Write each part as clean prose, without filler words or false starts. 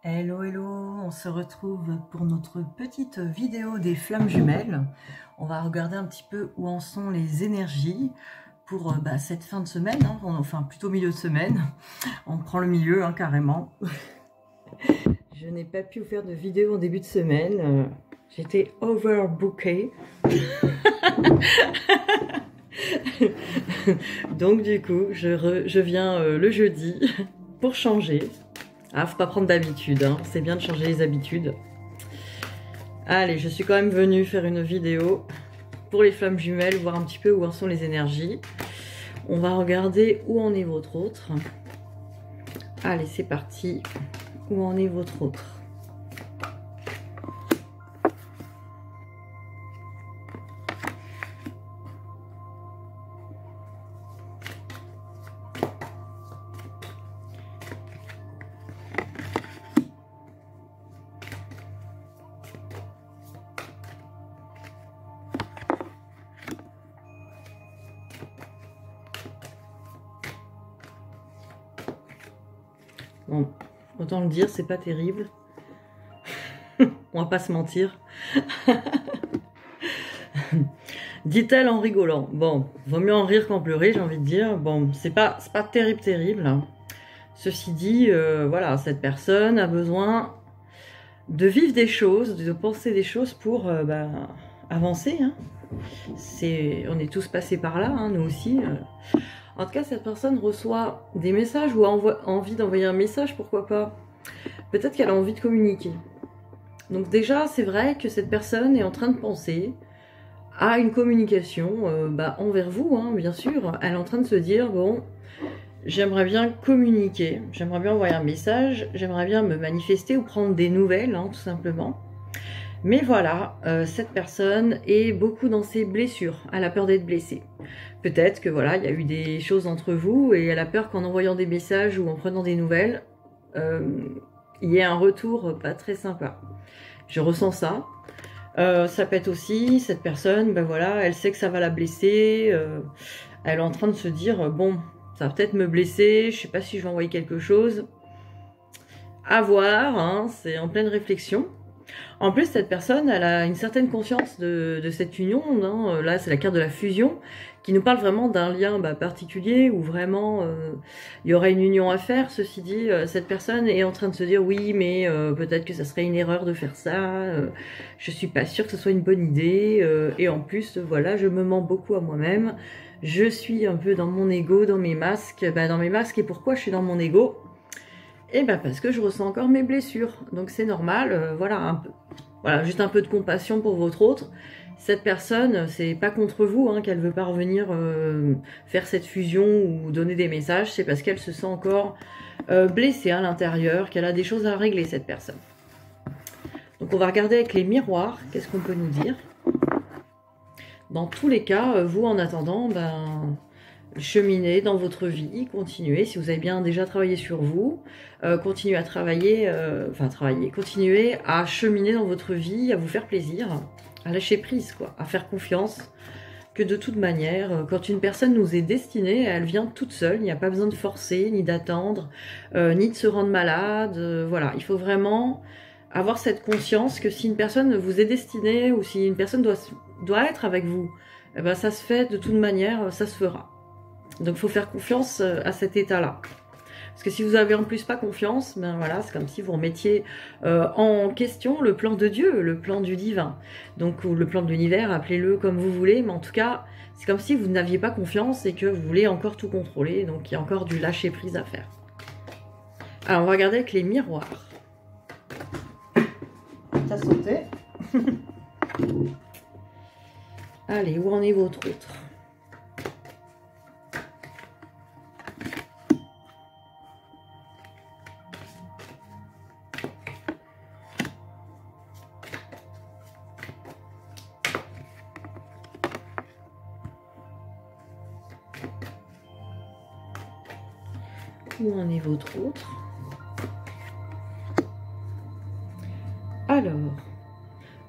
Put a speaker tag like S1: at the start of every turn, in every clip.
S1: Hello, hello, on se retrouve pour notre petite vidéo des flammes jumelles. On va regarder un petit peu où en sont les énergies pour cette fin de semaine, hein, enfin plutôt milieu de semaine. On prend le milieu carrément. Je n'ai pas pu vous faire de vidéo en début de semaine. J'étais overbookée. Donc du coup, je viens le jeudi pour changer. Ah, faut pas prendre d'habitude, hein. C'est bien de changer les habitudes. Allez, je suis quand même venue faire une vidéo pour les flammes jumelles, voir un petit peu où en sont les énergies. On va regarder où en est votre autre. Allez, c'est parti. Où en est votre autre? Bon, autant le dire, c'est pas terrible. On va pas se mentir. Dit-elle en rigolant. Bon, vaut mieux en rire qu'en pleurer, j'ai envie de dire. Bon, c'est pas terrible. Ceci dit, voilà, cette personne a besoin de vivre des choses, de penser des choses pour avancer. Hein. On est tous passés par là, hein, nous aussi. En tout cas, cette personne reçoit des messages ou a envie d'envoyer un message, pourquoi pas. Peut-être qu'elle a envie de communiquer. Donc déjà, c'est vrai que cette personne est en train de penser à une communication envers vous, hein, bien sûr. Elle est en train de se dire, bon, j'aimerais bien communiquer, j'aimerais bien envoyer un message, j'aimerais bien me manifester ou prendre des nouvelles, hein, tout simplement. Mais voilà, cette personne est beaucoup dans ses blessures, elle a peur d'être blessée. Peut-être que voilà, il y a eu des choses entre vous et elle a peur qu'en envoyant des messages ou en prenant des nouvelles, il y ait un retour pas très sympa. Je ressens ça. Ça peut être aussi, cette personne, voilà, elle sait que ça va la blesser, elle est en train de se dire, bon, ça va peut-être me blesser, je sais pas si je vais envoyer quelque chose. À voir, hein, c'est en pleine réflexion. En plus, cette personne, elle a une certaine conscience de cette union. Hein. Là, c'est la carte de la fusion qui nous parle vraiment d'un lien particulier où vraiment il y aurait une union à faire. Ceci dit, cette personne est en train de se dire oui, mais peut-être que ça serait une erreur de faire ça. Je suis pas sûre que ce soit une bonne idée. Et en plus, voilà, je me mens beaucoup à moi-même. Je suis un peu dans mon ego, dans mes masques. Dans mes masques, et pourquoi je suis dans mon ego? Et parce que je ressens encore mes blessures, donc c'est normal, voilà, juste un peu de compassion pour votre autre. Cette personne, c'est pas contre vous qu'elle veut pas revenir faire cette fusion ou donner des messages, c'est parce qu'elle se sent encore blessée à l'intérieur, qu'elle a des choses à régler, cette personne. Donc on va regarder avec les miroirs, qu'est-ce qu'on peut nous dire. Dans tous les cas, vous en attendant, cheminez dans votre vie, continuez, si vous avez bien déjà travaillé sur vous, continuez à travailler, continuez à cheminer dans votre vie, à vous faire plaisir, à lâcher prise, quoi, à faire confiance, que de toute manière, quand une personne nous est destinée, elle vient toute seule, il n'y a pas besoin de forcer, ni d'attendre, ni de se rendre malade, voilà, il faut vraiment avoir cette conscience que si une personne vous est destinée, ou si une personne doit être avec vous, ça se fait de toute manière, ça se fera. Donc il faut faire confiance à cet état-là. Parce que si vous avez en plus pas confiance, voilà, c'est comme si vous remettiez en question le plan de Dieu, le plan du divin. Donc ou le plan de l'univers, appelez-le comme vous voulez, mais en tout cas, c'est comme si vous n'aviez pas confiance et que vous voulez encore tout contrôler. Donc il y a encore du lâcher prise à faire. Alors on va regarder avec les miroirs. Ça sautait. Allez, où en est votre autre ? Où en est votre autre? Alors,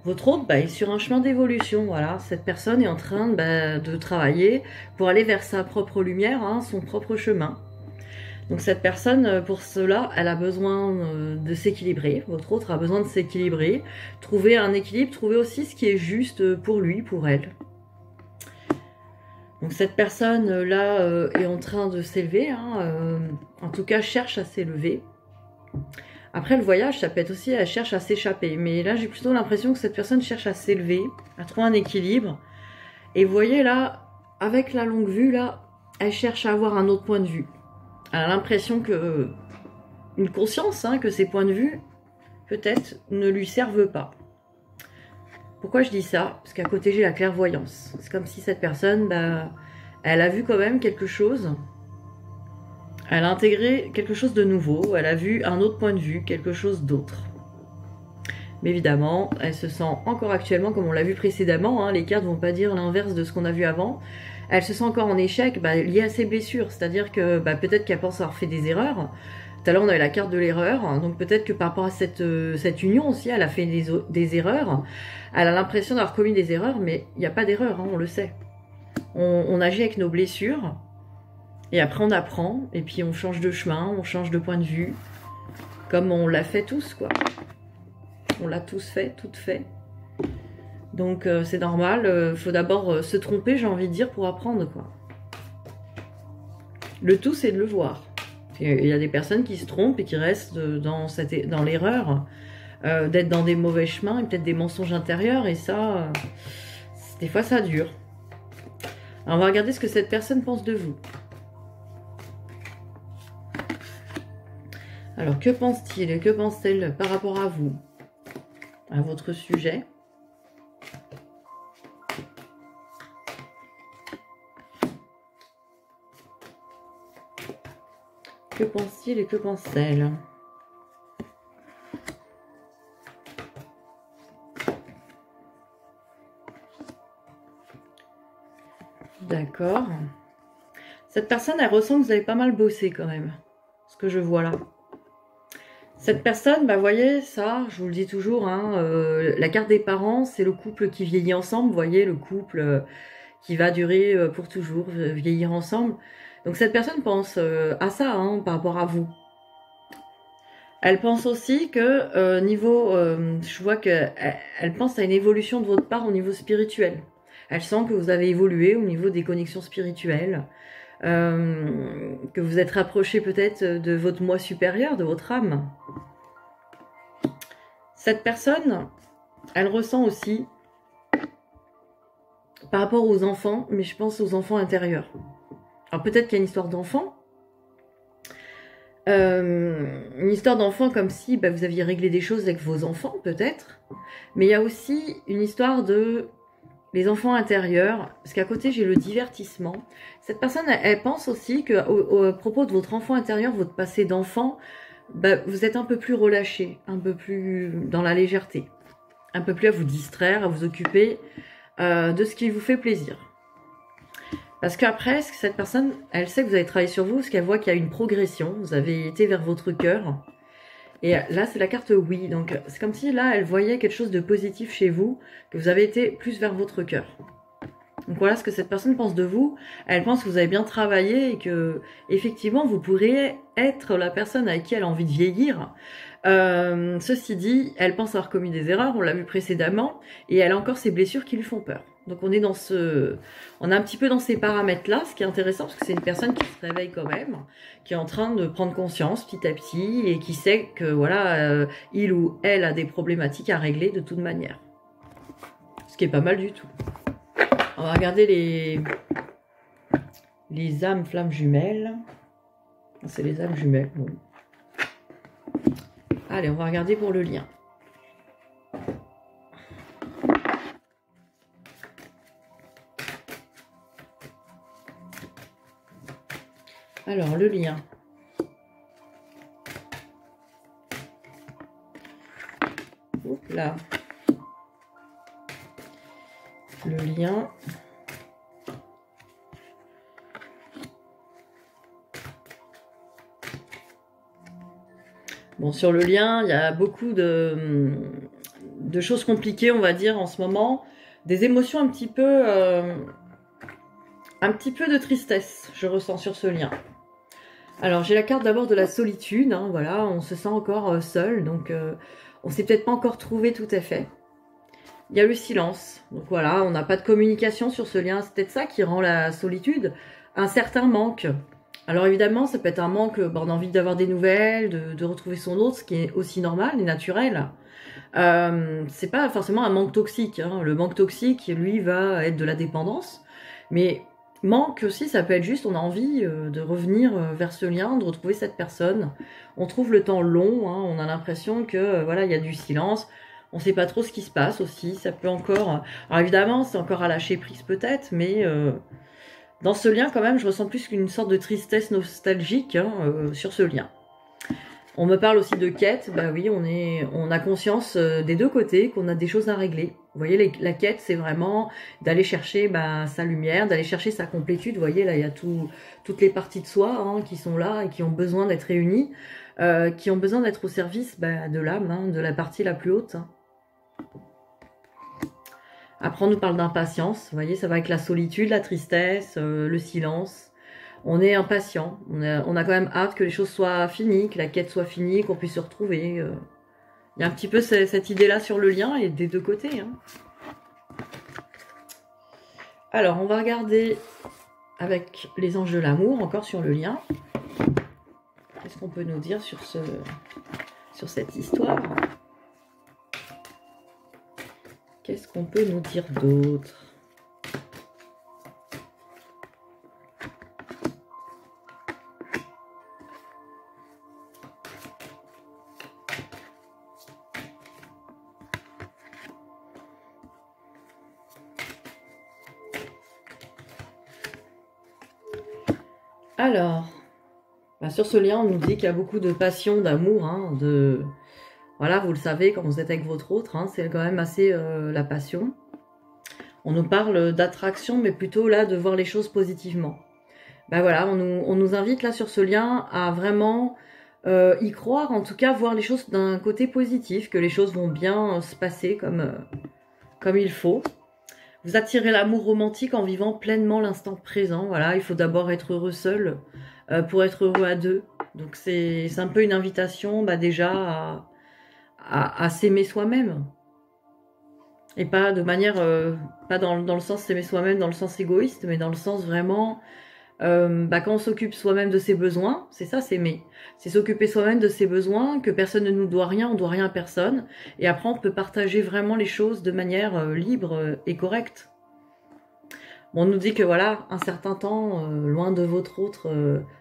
S1: votre autre est sur un chemin d'évolution. Voilà, cette personne est en train de travailler pour aller vers sa propre lumière, son propre chemin. Donc cette personne, pour cela, elle a besoin de s'équilibrer. Votre autre a besoin de s'équilibrer, trouver un équilibre, trouver aussi ce qui est juste pour lui, pour elle. Donc cette personne-là est en train de s'élever, hein, en tout cas cherche à s'élever. Après le voyage, ça peut être aussi, elle cherche à s'échapper. Mais là, j'ai plutôt l'impression que cette personne cherche à s'élever, à trouver un équilibre. Et vous voyez là, avec la longue vue, là, elle cherche à avoir un autre point de vue. Elle a l'impression que, une conscience, hein, que ses points de vue, peut-être, ne lui servent pas. Pourquoi je dis ça? Parce qu'à côté, j'ai la clairvoyance. C'est comme si cette personne, bah, elle a vu quand même quelque chose. Elle a intégré quelque chose de nouveau. Elle a vu un autre point de vue, quelque chose d'autre. Mais évidemment, elle se sent encore actuellement, comme on l'a vu précédemment, hein, les cartes ne vont pas dire l'inverse de ce qu'on a vu avant. Elle se sent encore en échec lié à ses blessures. C'est-à-dire que peut-être qu'elle pense avoir fait des erreurs. Tout à l'heure, on avait la carte de l'erreur. Donc peut-être que par rapport à cette union aussi, elle a fait des erreurs. Elle a l'impression d'avoir commis des erreurs, mais il n'y a pas d'erreur, hein, on le sait. On agit avec nos blessures. Et après, on apprend. Et puis, on change de chemin, on change de point de vue. Comme on l'a fait tous, quoi. On l'a tous fait, toutes fait. Donc c'est normal, faut d'abord se tromper, j'ai envie de dire, pour apprendre, quoi. Le tout, c'est de le voir. Il y a des personnes qui se trompent et qui restent dans l'erreur, d'être dans des mauvais chemins et peut-être des mensonges intérieurs, et ça, des fois, ça dure. Alors, on va regarder ce que cette personne pense de vous. Alors, que pense-t-il et que pense-t-elle par rapport à vous, à votre sujet? Que pense-t-il et que pense-t-elle? D'accord. Cette personne, elle ressent que vous avez pas mal bossé quand même. Ce que je vois là. Cette personne, vous voyez, ça, je vous le dis toujours, hein, la carte des parents, c'est le couple qui vieillit ensemble. Vous voyez, le couple qui va durer pour toujours, vieillir ensemble. Donc cette personne pense à ça, hein, par rapport à vous. Elle pense aussi que je vois qu'elle pense à une évolution de votre part au niveau spirituel. Elle sent que vous avez évolué au niveau des connexions spirituelles, que vous êtes rapproché peut-être de votre moi supérieur, de votre âme. Cette personne, elle ressent aussi par rapport aux enfants, mais je pense aux enfants intérieurs. Alors peut-être qu'il y a une histoire d'enfant, une histoire d'enfant comme si vous aviez réglé des choses avec vos enfants, peut-être. Mais il y a aussi une histoire de les enfants intérieurs, parce qu'à côté j'ai le divertissement. Cette personne, elle pense aussi que au propos de votre enfant intérieur, votre passé d'enfant, vous êtes un peu plus relâché, un peu plus dans la légèreté, un peu plus à vous distraire, à vous occuper de ce qui vous fait plaisir. Parce qu'après, cette personne, elle sait que vous avez travaillé sur vous, parce qu'elle voit qu'il y a une progression, vous avez été vers votre cœur. Et là, c'est la carte oui. Donc, c'est comme si là, elle voyait quelque chose de positif chez vous, que vous avez été plus vers votre cœur. Donc voilà ce que cette personne pense de vous. Elle pense que vous avez bien travaillé et que, effectivement, vous pourriez être la personne avec qui elle a envie de vieillir. Ceci dit, elle pense avoir commis des erreurs, on l'a vu précédemment, et elle a encore ses blessures qui lui font peur. Donc on est on est un petit peu dans ces paramètres-là, ce qui est intéressant parce que c'est une personne qui se réveille quand même, qui est en train de prendre conscience petit à petit et qui sait que voilà, il ou elle a des problématiques à régler de toute manière. Ce qui est pas mal du tout. On va regarder les âmes flammes jumelles. C'est les âmes jumelles. Bon. Allez, on va regarder pour le lien. Alors, le lien. Oups là. Le lien. Bon, sur le lien, il y a beaucoup de choses compliquées, on va dire, en ce moment. Des émotions un petit peu de tristesse, je ressens sur ce lien. Alors, j'ai la carte d'abord de la solitude, hein, voilà, on se sent encore seul, donc on s'est peut-être pas encore trouvé tout à fait. Il y a le silence, donc voilà, on n'a pas de communication sur ce lien, c'est peut-être ça qui rend la solitude un certain manque. Alors évidemment, ça peut être un manque d'envie d'avoir des nouvelles, de retrouver son autre, ce qui est aussi normal et naturel. C'est pas forcément un manque toxique, hein. Le manque toxique, lui, va être de la dépendance, mais manque aussi, ça peut être juste, on a envie de revenir vers ce lien, de retrouver cette personne. On trouve le temps long, hein, on a l'impression que voilà, il y a du silence. On sait pas trop ce qui se passe aussi. Ça peut encore. Alors évidemment, c'est encore à lâcher prise peut-être, mais dans ce lien quand même, je ressens plus qu'une sorte de tristesse nostalgique hein, sur ce lien. On me parle aussi de quête. Bah oui, on a conscience des deux côtés qu'on a des choses à régler. Vous voyez, la quête, c'est vraiment d'aller chercher sa lumière, d'aller chercher sa complétude. Vous voyez, là, il y a toutes les parties de soi hein, qui sont là et qui ont besoin d'être réunies, qui ont besoin d'être au service de l'âme, hein, de la partie la plus haute. Hein. Après, on nous parle d'impatience. Vous voyez, ça va avec la solitude, la tristesse, le silence. On est impatient. On a quand même hâte que les choses soient finies, que la quête soit finie, qu'on puisse se retrouver. Il y a un petit peu cette idée-là sur le lien et des deux côtés. Hein. Alors, on va regarder avec les anges de l'amour, encore sur le lien. Qu'est-ce qu'on peut nous dire sur cette histoire ? Qu'est-ce qu'on peut nous dire d'autre? Alors, sur ce lien, on nous dit qu'il y a beaucoup de passion, d'amour, hein, voilà, vous le savez, quand vous êtes avec votre autre, hein, c'est quand même assez la passion. On nous parle d'attraction, mais plutôt là, de voir les choses positivement. Voilà, on nous invite là sur ce lien à vraiment y croire, en tout cas, voir les choses d'un côté positif, que les choses vont bien se passer comme il faut. Vous attirez l'amour romantique en vivant pleinement l'instant présent. Voilà, il faut d'abord être heureux seul pour être heureux à deux. Donc c'est un peu une invitation déjà à s'aimer soi-même. Et pas de manière, pas dans le sens s'aimer soi-même, dans le sens égoïste, mais dans le sens vraiment, quand on s'occupe soi-même de ses besoins, c'est ça s'aimer. C'est s'occuper soi-même de ses besoins, que personne ne nous doit rien, on doit rien à personne. Et après, on peut partager vraiment les choses de manière libre et correcte. Bon, on nous dit que voilà, un certain temps, loin de votre autre,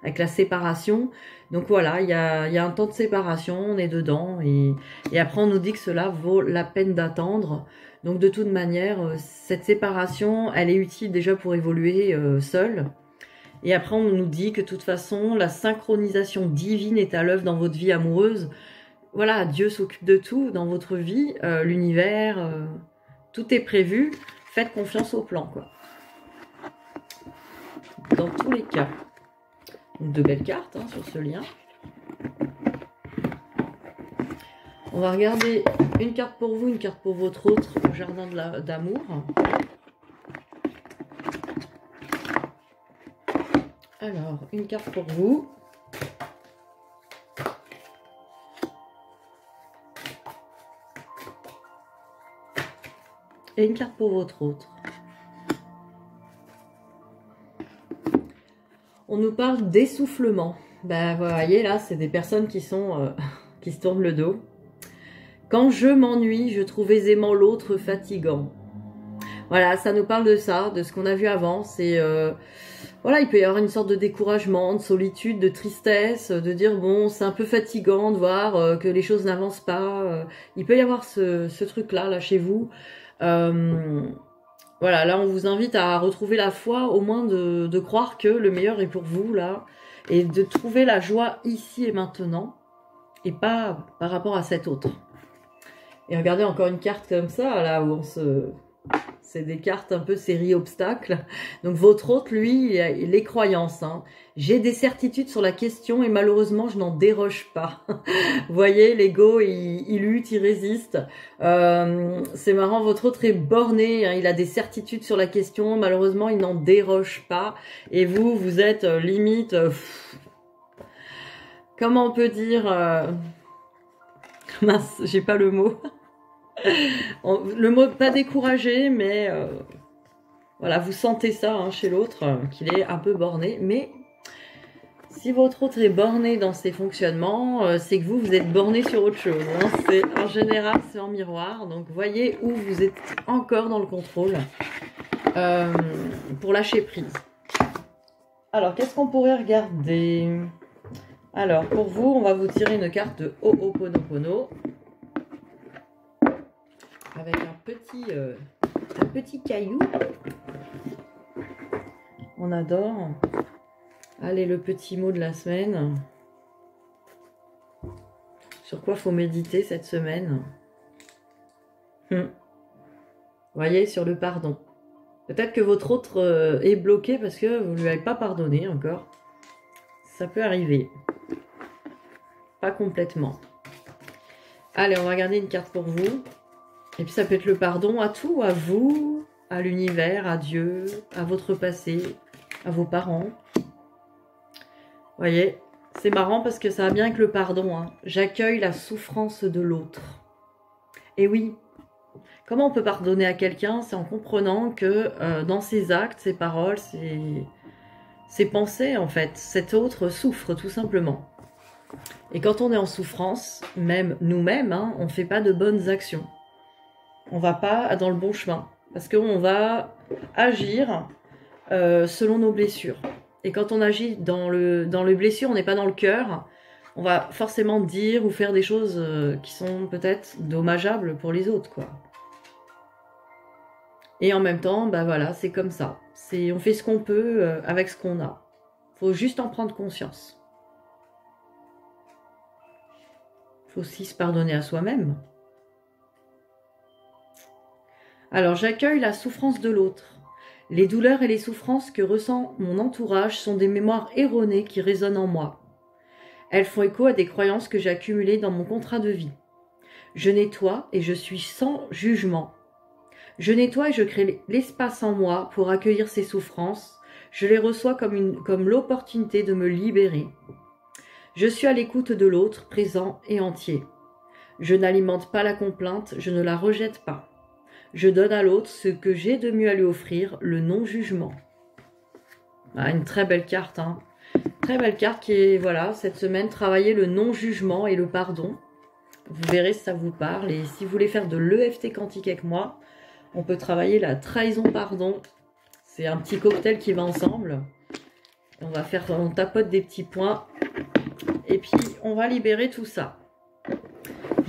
S1: avec la séparation. Donc voilà, il y a un temps de séparation, on est dedans. Et après, on nous dit que cela vaut la peine d'attendre. Donc de toute manière, cette séparation, elle est utile déjà pour évoluer seule. Et après, on nous dit que de toute façon, la synchronisation divine est à l'œuvre dans votre vie amoureuse. Voilà, Dieu s'occupe de tout dans votre vie, l'univers, tout est prévu. Faites confiance au plan, quoi. Dans tous les cas. Donc, de belles cartes hein, sur ce lien. On va regarder une carte pour vous, une carte pour votre autre au jardin d'amour. Alors, une carte pour vous. Et une carte pour votre autre. On nous parle d'essoufflement. Vous voyez là, c'est des personnes qui sont qui se tournent le dos. Quand je m'ennuie, je trouve aisément l'autre fatigant. Voilà, ça nous parle de ça, de ce qu'on a vu avant. C'est voilà, il peut y avoir une sorte de découragement, de solitude, de tristesse, de dire bon, c'est un peu fatigant de voir que les choses n'avancent pas. Il peut y avoir ce truc-là, là, chez vous. Voilà, là, on vous invite à retrouver la foi, au moins de croire que le meilleur est pour vous, là, et de trouver la joie ici et maintenant, et pas par rapport à cet autre. Et regardez encore une carte comme ça, là, où c'est des cartes un peu série obstacles. Donc votre autre, lui, les croyances. Hein. J'ai des certitudes sur la question et malheureusement, je n'en déroge pas. Vous voyez, l'ego, il lutte, il résiste. C'est marrant, votre autre est borné. Hein, il a des certitudes sur la question. Malheureusement, il n'en déroge pas. Et vous êtes limite... comment on peut dire... mince, j'ai pas le mot. Le mot pas découragé, mais voilà, vous sentez ça hein, chez l'autre, qu'il est un peu borné. Mais si votre autre est borné dans ses fonctionnements, c'est que vous êtes borné sur autre chose. Hein. En général, c'est en miroir. Donc, voyez où vous êtes encore dans le contrôle pour lâcher prise. Alors, qu'est-ce qu'on pourrait regarder? Alors, pour vous, on va vous tirer une carte de Ho'oponopono. Avec un petit caillou. On adore. Allez, le petit mot de la semaine. Sur quoi faut méditer cette semaine? Vous voyez, sur le pardon. Peut-être que votre autre est bloqué parce que vous ne lui avez pas pardonné encore. Ça peut arriver. Pas complètement. Allez, on va regarder une carte pour vous. Et puis ça peut être le pardon à tout, à vous, à l'univers, à Dieu, à votre passé, à vos parents. Vous voyez, c'est marrant parce que ça va bien avec le pardon. Hein. J'accueille la souffrance de l'autre. Et oui, comment on peut pardonner à quelqu'un? C'est en comprenant que dans ses actes, ses paroles, ses pensées, en fait, cet autre souffre tout simplement. Et quand on est en souffrance, même nous-mêmes, hein, on ne fait pas de bonnes actions. On ne va pas dans le bon chemin. Parce qu'on va agir selon nos blessures. Et quand on agit dans le blessure, on n'est pas dans le cœur. On va forcément dire ou faire des choses qui sont peut-être dommageables pour les autres, quoi. Et en même temps, bah voilà, c'est comme ça. On fait ce qu'on peut avec ce qu'on a. Il faut juste en prendre conscience. Il faut aussi se pardonner à soi-même. Alors, j'accueille la souffrance de l'autre. Les douleurs et les souffrances que ressent mon entourage sont des mémoires erronées qui résonnent en moi. Elles font écho à des croyances que j'ai accumulées dans mon contrat de vie. Je nettoie et je suis sans jugement. Je nettoie et je crée l'espace en moi pour accueillir ces souffrances. Je les reçois comme l'opportunité de me libérer. Je suis à l'écoute de l'autre, présent et entier. Je n'alimente pas la complainte, je ne la rejette pas. Je donne à l'autre ce que j'ai de mieux à lui offrir, le non-jugement. Ah, une très belle carte, hein. Très belle carte qui est, voilà, cette semaine, travailler le non-jugement et le pardon. Vous verrez si ça vous parle. Et si vous voulez faire de l'EFT quantique avec moi, on peut travailler la trahison-pardon. C'est un petit cocktail qui va ensemble. On tapote des petits points. Et puis, on va libérer tout ça.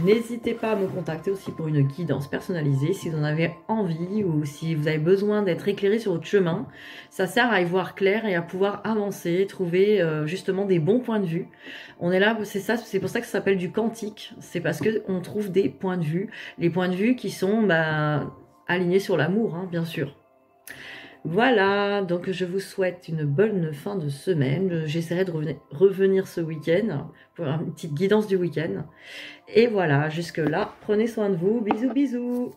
S1: N'hésitez pas à me contacter aussi pour une guidance personnalisée si vous en avez envie ou si vous avez besoin d'être éclairé sur votre chemin. Ça sert à y voir clair et à pouvoir avancer, trouver justement des bons points de vue. On est là, c'est pour ça que ça s'appelle du quantique. C'est parce qu'on trouve des points de vue. Les points de vue qui sont alignés sur l'amour, hein, bien sûr. Voilà, donc je vous souhaite une bonne fin de semaine. J'essaierai de revenir ce week-end pour une petite guidance du week-end. Et voilà, jusque là, prenez soin de vous. Bisous, bisous.